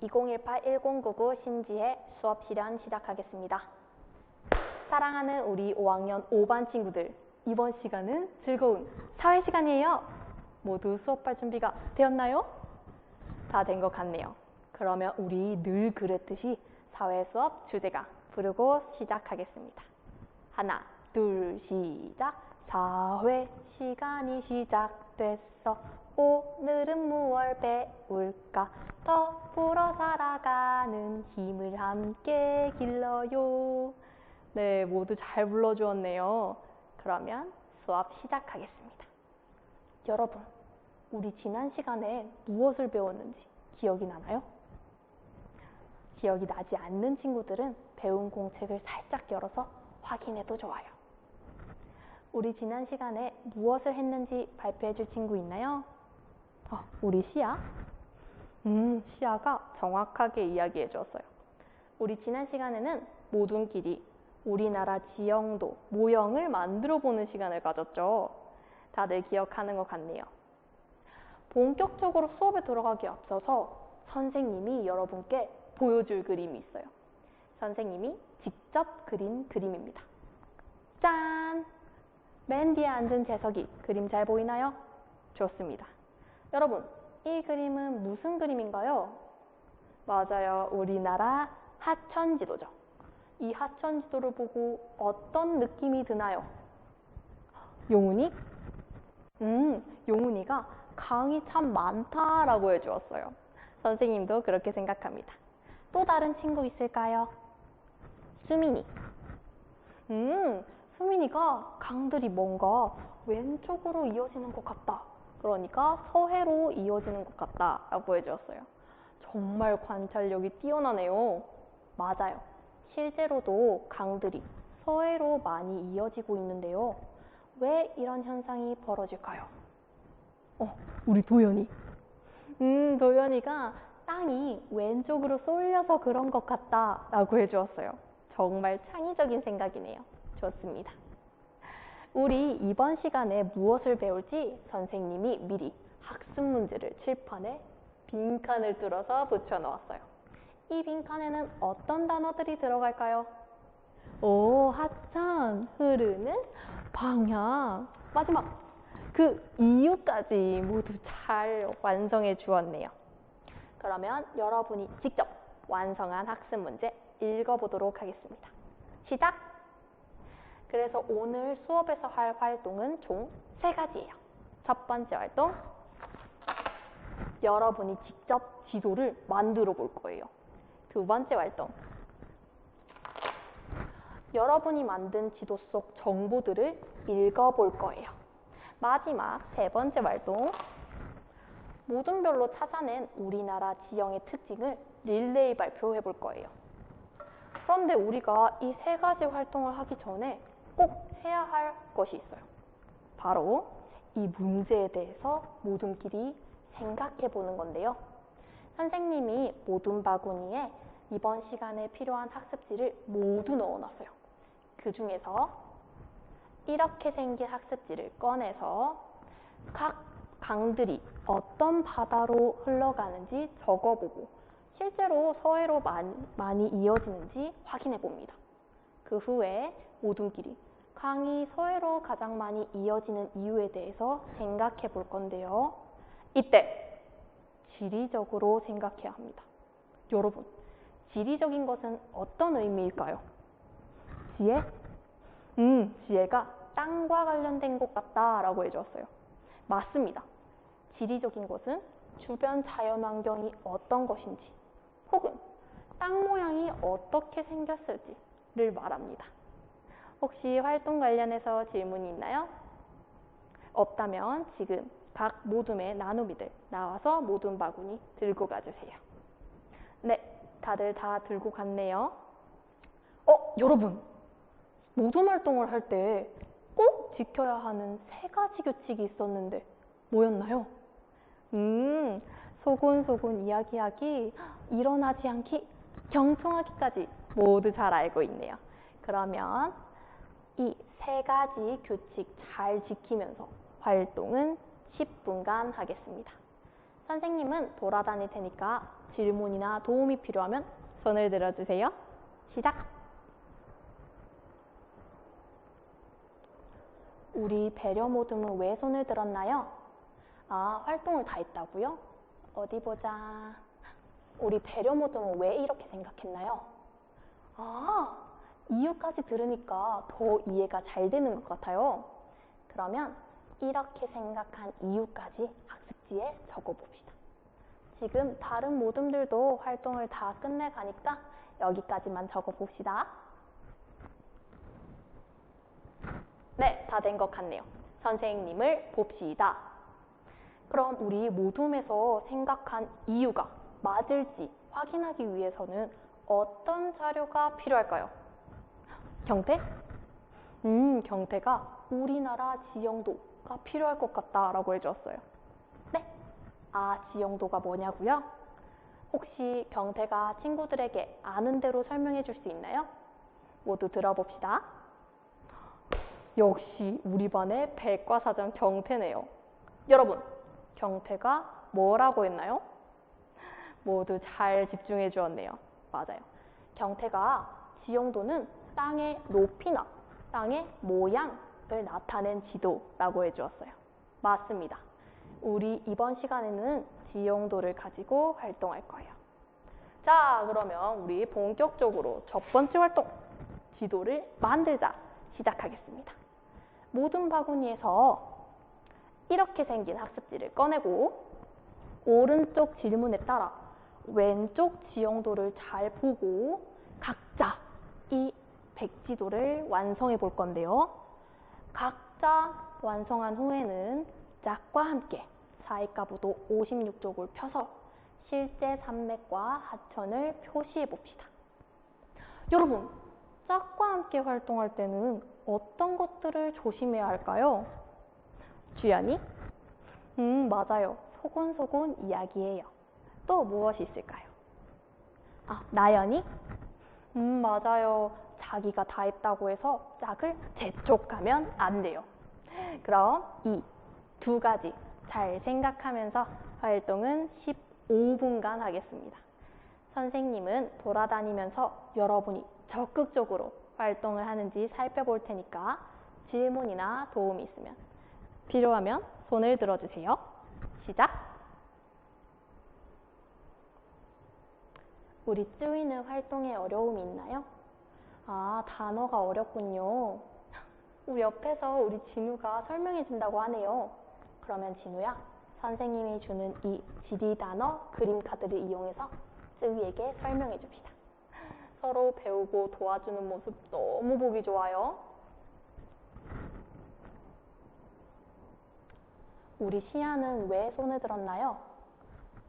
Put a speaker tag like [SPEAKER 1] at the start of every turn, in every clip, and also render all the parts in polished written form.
[SPEAKER 1] 2018-1099 신지혜 수업 실현 시작하겠습니다. 사랑하는 우리 5학년 5반 친구들, 이번 시간은 즐거운 사회 시간이에요. 모두 수업할 준비가 되었나요? 다 된 것 같네요. 그러면 우리 늘 그랬듯이 사회 수업 주제가 부르고 시작하겠습니다. 하나, 둘, 시작. 사회 시간이 시작됐어. 오늘은 무얼 배울까? 더불어 살아가는 힘을 함께 길러요. 네, 모두 잘 불러주었네요. 그러면 수업 시작하겠습니다. 여러분, 우리 지난 시간에 무엇을 배웠는지 기억이 나나요? 기억이 나지 않는 친구들은 배운 공책을 살짝 열어서 확인해도 좋아요. 우리 지난 시간에 무엇을 했는지 발표해 줄 친구 있나요? 우리 시아? 시아가 정확하게 이야기해 주었어요. 우리 지난 시간에는 모둠끼리 우리나라 지형도, 모형을 만들어 보는 시간을 가졌죠. 다들 기억하는 것 같네요. 본격적으로 수업에 들어가기 앞서서 선생님이 여러분께 보여줄 그림이 있어요. 선생님이 직접 그린 그림입니다. 짠! 맨 뒤에 앉은 재석이 그림 잘 보이나요? 좋습니다. 여러분, 이 그림은 무슨 그림인가요? 맞아요. 우리나라 하천지도죠. 이 하천지도를 보고 어떤 느낌이 드나요? 용훈이? 용훈이가 강이 참 많다라고 해주었어요. 선생님도 그렇게 생각합니다. 또 다른 친구 있을까요? 수민이. 수민이가 강들이 뭔가 왼쪽으로 이어지는 것 같다. 그러니까 서해로 이어지는 것 같다라고 해주었어요. 정말 관찰력이 뛰어나네요. 맞아요. 실제로도 강들이 서해로 많이 이어지고 있는데요. 왜 이런 현상이 벌어질까요? 우리 도연이. 도연이가 땅이 왼쪽으로 쏠려서 그런 것 같다라고 해주었어요. 정말 창의적인 생각이네요. 좋습니다. 우리 이번 시간에 무엇을 배울지 선생님이 미리 학습 문제를 칠판에 빈칸을 뚫어서 붙여놓았어요. 이 빈칸에는 어떤 단어들이 들어갈까요? 하천, 흐르는, 방향, 마지막 그 이유까지 모두 잘 완성해 주었네요. 그러면 여러분이 직접 완성한 학습 문제 읽어보도록 하겠습니다. 시작! 그래서 오늘 수업에서 할 활동은 총 3가지예요. 첫 번째 활동, 여러분이 직접 지도를 만들어 볼 거예요. 두 번째 활동, 여러분이 만든 지도 속 정보들을 읽어볼 거예요. 마지막 세 번째 활동, 모둠별로 찾아낸 우리나라 지형의 특징을 릴레이 발표해 볼 거예요. 그런데 우리가 이 3가지 활동을 하기 전에 꼭 해야 할 것이 있어요. 바로 이 문제에 대해서 모둠끼리 생각해 보는 건데요. 선생님이 모둠 바구니에 이번 시간에 필요한 학습지를 모두 넣어놨어요. 그 중에서 이렇게 생긴 학습지를 꺼내서 각 강들이 어떤 바다로 흘러가는지 적어보고 실제로 서해로 많이 이어지는지 확인해 봅니다. 그 후에 모둠끼리 강이 서해로 가장 많이 이어지는 이유에 대해서 생각해 볼 건데요. 이때 지리적으로 생각해야 합니다. 여러분, 지리적인 것은 어떤 의미일까요? 지혜? 지혜가 땅과 관련된 것 같다라고 해주었어요. 맞습니다. 지리적인 것은 주변 자연환경이 어떤 것인지 혹은 땅 모양이 어떻게 생겼을지를 말합니다. 혹시 활동 관련해서 질문이 있나요? 없다면 지금 각 모둠의 나눔이들 나와서 모둠 바구니 들고 가주세요. 네, 다들 다 들고 갔네요. 여러분, 모둠 활동을 할 때 꼭 지켜야 하는 3가지 규칙이 있었는데 뭐였나요? 소곤소곤 이야기하기, 일어나지 않기, 경청하기까지 모두 잘 알고 있네요. 그러면 이 3가지 규칙 잘 지키면서 활동은 10분간 하겠습니다. 선생님은 돌아다닐 테니까 질문이나 도움이 필요하면 손을 들어주세요. 시작! 우리 배려 모둠은 왜 손을 들었나요? 아, 활동을 다 했다고요? 어디 보자. 우리 배려 모둠은 왜 이렇게 생각했나요? 아, 이유까지 들으니까 더 이해가 잘 되는 것 같아요. 그러면 이렇게 생각한 이유까지 학습지에 적어봅시다. 지금 다른 모둠들도 활동을 다 끝내가니까 여기까지만 적어봅시다. 네, 다 된 것 같네요. 선생님을 봅시다. 그럼 우리 모둠에서 생각한 이유가 맞을지 확인하기 위해서는 어떤 자료가 필요할까요? 경태? 경태가 우리나라 지형도가 필요할 것 같다라고 해주었어요. 네? 아, 지형도가 뭐냐고요? 혹시 경태가 친구들에게 아는 대로 설명해 줄 수 있나요? 모두 들어봅시다. 역시 우리 반의 백과사전 경태네요. 여러분, 경태가 뭐라고 했나요? 모두 잘 집중해 주었네요. 맞아요. 경태가 지형도는 땅의 높이나 땅의 모양을 나타낸 지도라고 해주었어요. 맞습니다. 우리 이번 시간에는 지형도를 가지고 활동할 거예요. 자, 그러면 우리 본격적으로 첫 번째 활동, 지도를 만들자 시작하겠습니다. 모든 바구니에서 이렇게 생긴 학습지를 꺼내고 오른쪽 질문에 따라 왼쪽 지형도를 잘 보고 각자 이 백지도를 완성해 볼 건데요. 각자 완성한 후에는 짝과 함께 사이가부도 56쪽을 펴서 실제 산맥과 하천을 표시해 봅시다. 여러분, 짝과 함께 활동할 때는 어떤 것들을 조심해야 할까요? 주연이? 맞아요. 소곤소곤 이야기해요. 또 무엇이 있을까요? 아, 나연이? 맞아요. 자기가 다 했다고 해서 짝을 재촉하면 안 돼요. 그럼 이 두 가지 잘 생각하면서 활동은 15분간 하겠습니다. 선생님은 돌아다니면서 여러분이 적극적으로 활동을 하는지 살펴볼 테니까 질문이나 도움이 있으면 필요하면 손을 들어주세요. 시작! 우리 쯔위는 활동에 어려움이 있나요? 아, 단어가 어렵군요. 우리 옆에서 우리 진우가 설명해 준다고 하네요. 그러면 진우야, 선생님이 주는 이 지리 단어 그림 카드를 이용해서 쯔위에게 설명해 줍시다. 서로 배우고 도와주는 모습 너무 보기 좋아요. 우리 시아는 왜 손을 들었나요?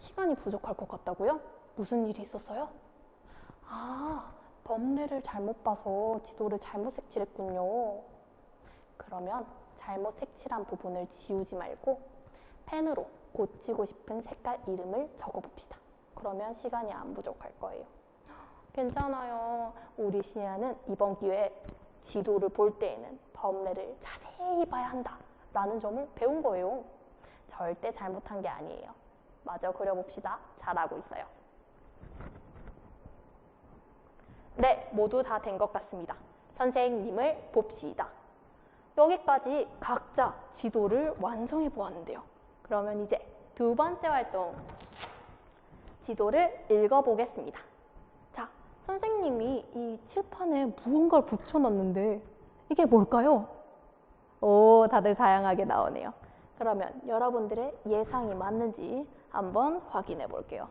[SPEAKER 1] 시간이 부족할 것 같다고요? 무슨 일이 있었어요? 아, 범례를 잘못 봐서 지도를 잘못 색칠했군요. 그러면 잘못 색칠한 부분을 지우지 말고 펜으로 고치고 싶은 색깔 이름을 적어봅시다. 그러면 시간이 안 부족할 거예요. 괜찮아요. 우리 시아는 이번 기회에 지도를 볼 때에는 범례를 자세히 봐야 한다 라는 점을 배운 거예요. 절대 잘못한 게 아니에요. 마저 그려봅시다. 잘하고 있어요. 네, 모두 다 된 것 같습니다. 선생님을 봅시다. 여기까지 각자 지도를 완성해 보았는데요. 그러면 이제 두 번째 활동, 지도를 읽어보겠습니다. 자, 선생님이 이 칠판에 무언가를 붙여놨는데 이게 뭘까요? 오, 다들 다양하게 나오네요. 그러면 여러분들의 예상이 맞는지 한번 확인해 볼게요.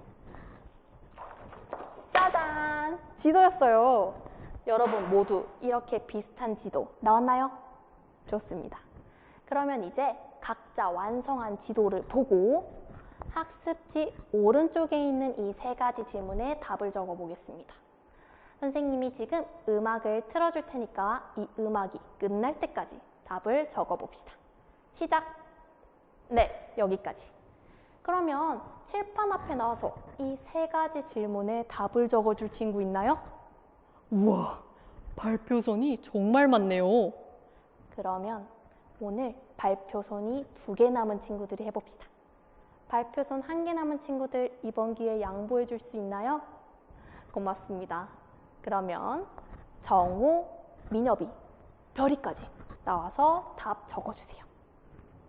[SPEAKER 1] 짜잔! 지도였어요. 여러분 모두 이렇게 비슷한 지도 나왔나요? 좋습니다. 그러면 이제 각자 완성한 지도를 보고 학습지 오른쪽에 있는 이 세 가지 질문에 답을 적어 보겠습니다. 선생님이 지금 음악을 틀어줄 테니까 이 음악이 끝날 때까지 답을 적어 봅시다. 시작! 네, 여기까지. 그러면 칠판 앞에 나와서 이 세 가지 질문에 답을 적어줄 친구 있나요? 우와, 발표선이 정말 많네요. 그러면 오늘 발표선이 2개 남은 친구들이 해봅시다. 발표선 1개 남은 친구들 이번 기회에 양보해 줄 수 있나요? 고맙습니다. 그러면 정우, 민엽이, 별이까지 나와서 답 적어주세요.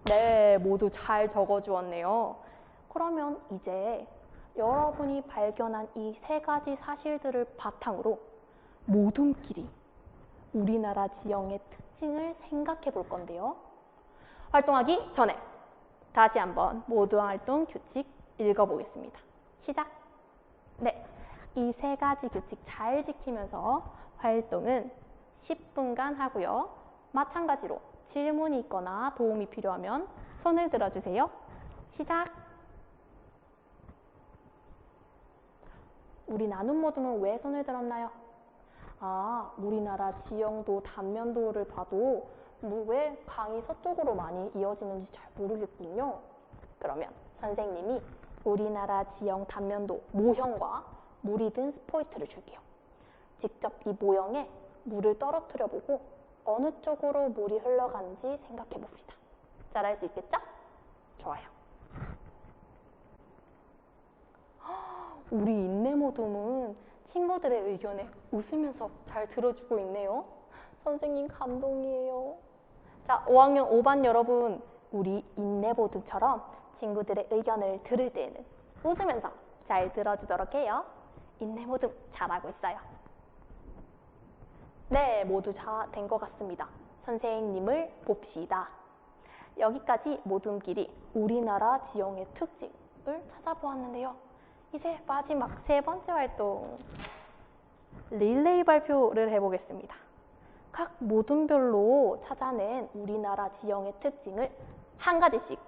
[SPEAKER 1] 네, 모두 잘 적어주었네요. 그러면 이제 여러분이 발견한 이 3가지 사실들을 바탕으로 모둠끼리 우리나라 지형의 특징을 생각해 볼 건데요. 활동하기 전에 다시 한번 모두활동 규칙 읽어보겠습니다. 시작! 네, 이 3가지 규칙 잘 지키면서 활동은 10분간 하고요. 마찬가지로 질문이 있거나 도움이 필요하면 손을 들어주세요. 시작! 우리 나눔 모둠은 왜 손을 들었나요? 아, 우리나라 지형도 단면도를 봐도 왜 강이 서쪽으로 많이 이어지는지 잘 모르겠군요. 그러면 선생님이 우리나라 지형 단면도 모형과 물이 든 스포이트를 줄게요. 직접 이 모형에 물을 떨어뜨려 보고 어느 쪽으로 물이 흘러가는지 생각해 봅시다. 잘할 수 있겠죠? 좋아요. 우리 인내모둠은 친구들의 의견에 웃으면서 잘 들어주고 있네요. 선생님 감동이에요. 자, 5학년 5반 여러분, 우리 인내모둠처럼 친구들의 의견을 들을 때에는 웃으면서 잘 들어주도록 해요. 인내모둠 잘하고 있어요. 네, 모두 다 된 것 같습니다. 선생님을 봅시다. 여기까지 모둠끼리 우리나라 지형의 특징을 찾아보았는데요. 이제 마지막 3번째 활동, 릴레이 발표를 해보겠습니다. 각 모둠별로 찾아낸 우리나라 지형의 특징을 한 가지씩,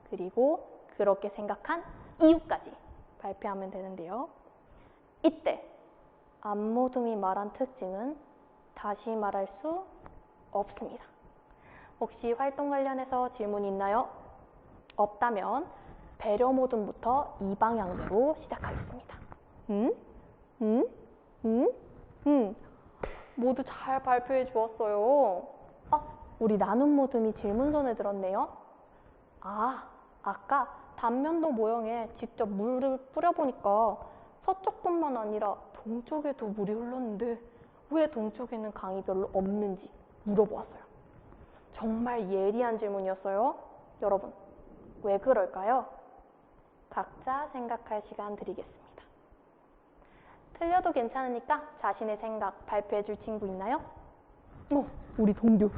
[SPEAKER 1] 그리고 그렇게 생각한 이유까지 발표하면 되는데요. 이때 앞모둠이 말한 특징은 다시 말할 수 없습니다. 혹시 활동 관련해서 질문 있나요? 없다면 배려 모둠부터 이 방향으로 시작하겠습니다. 모두 잘 발표해 주었어요. 우리 나눔 모둠이 질문선을 들었네요. 아까 단면도 모형에 직접 물을 뿌려보니까 서쪽뿐만 아니라 동쪽에도 물이 흘렀는데 왜 동쪽에는 강이 별로 없는지 물어보았어요. 정말 예리한 질문이었어요. 여러분, 왜 그럴까요? 각자 생각할 시간 드리겠습니다. 틀려도 괜찮으니까 자신의 생각 발표해 줄 친구 있나요? 우리 동규.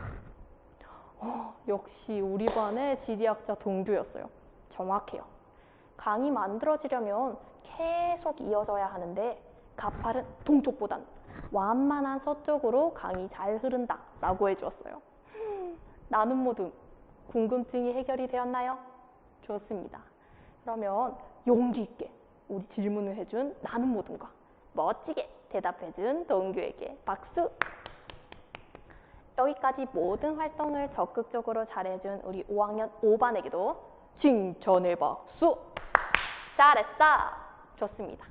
[SPEAKER 1] 역시 우리 반의 지리학자 동규였어요. 정확해요. 강이 만들어지려면 계속 이어져야 하는데 가파른 동쪽보단 완만한 서쪽으로 강이 잘 흐른다 라고 해주었어요. 나눔 모둠 궁금증이 해결이 되었나요? 좋습니다. 그러면 용기 있게 우리 질문을 해준 나눔 모둠과 멋지게 대답해준 동규에게 박수! 여기까지 모든 활동을 적극적으로 잘해준 우리 5학년 5반에게도 칭찬의 박수! 잘했어! 좋습니다.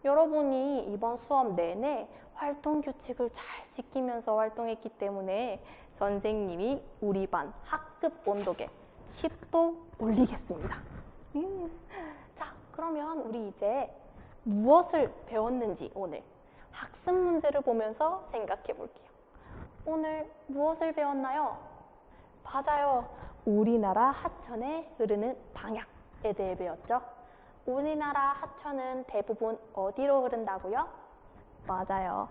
[SPEAKER 1] 여러분이 이번 수업 내내 활동 규칙을 잘 지키면서 활동했기 때문에 선생님이 우리 반 학급 온도계 10도 올리겠습니다. 자, 그러면 우리 이제 무엇을 배웠는지 오늘 학습 문제를 보면서 생각해 볼게요. 오늘 무엇을 배웠나요? 맞아요. 우리나라 하천에 흐르는 방향에 대해 배웠죠. 우리나라 하천은 대부분 어디로 흐른다고요? 맞아요.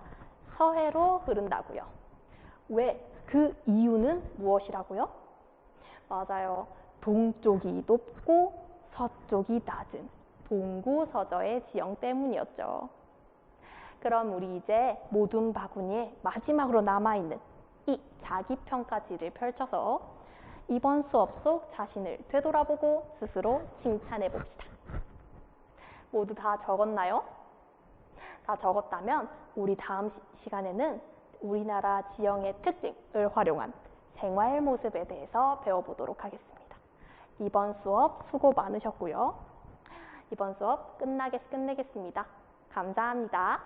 [SPEAKER 1] 서해로 흐른다고요. 왜? 그 이유는 무엇이라고요? 맞아요. 동쪽이 높고 서쪽이 낮은 동구서저의 지형 때문이었죠. 그럼 우리 이제 모둠 바구니에 마지막으로 남아있는 이 자기평가지를 펼쳐서 이번 수업 속 자신을 되돌아보고 스스로 칭찬해 봅시다. 모두 다 적었나요? 다 적었다면 우리 다음 시간에는 우리나라 지형의 특징을 활용한 생활 모습에 대해서 배워보도록 하겠습니다. 이번 수업 수고 많으셨고요. 이번 수업 끝내겠습니다. 감사합니다.